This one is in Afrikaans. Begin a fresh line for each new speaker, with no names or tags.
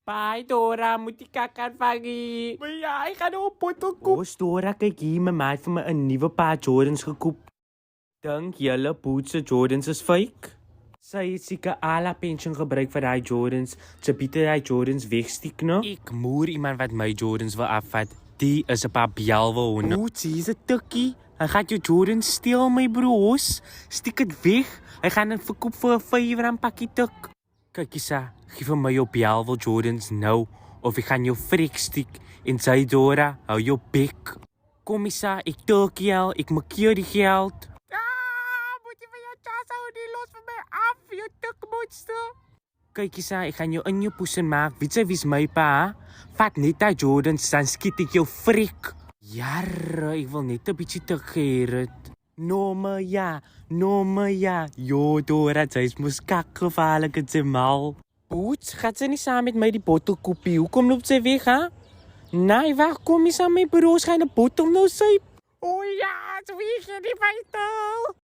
Pai, Dora, moet die kakker vangie. Maar ja, ik ga nou een bottel koop.
Oh, Dora, kijk hier, mijn maat vir my 'n nuwe paar Jordans gekoop. Dink julle Boots Jordans is fake? Sy het seker al haar pensioen gebruik vir daai Jordans. Sy bied daai Jordans wegstiek nou. Ek moer iemand wat my Jordans wil afvat. Die is 'n paar bjalwe honde. Oeh, dis 'n tikkie. Hy gaan jou Jordans steel, my broers. Stiek dit weg. Hy gaan dit verkoop vir 'n R5 pakkie tik. Kyk Isa, gee vir my jou bjalwe Jordans nou of ek gaan jou frek stiek en sy Dora, hou jou bek. Kom Isa, ek tik jou, ek maak jou die geld.
Moet je van jou chas houden, die los van mij af, je tukmonster.
Kyk Isa, ek gaan jou in jou poesin maak. Weet jy wie's my pa? Vat net daai Jordans, dan skiet ek jou frek. Jarre, ek wil net 'n bietjie te gerit. Nomme ja. Jo, Dora, sy's mos kakgevaarlik en sy mal. Boots, gaat sy nie saam met my die bottel koopie? Hoekom loop sy weg, hè? Nee, wag, kom jy saam met my broers gaan 'n bottel nou syp?
Oh ja, zo wie je die vijftel.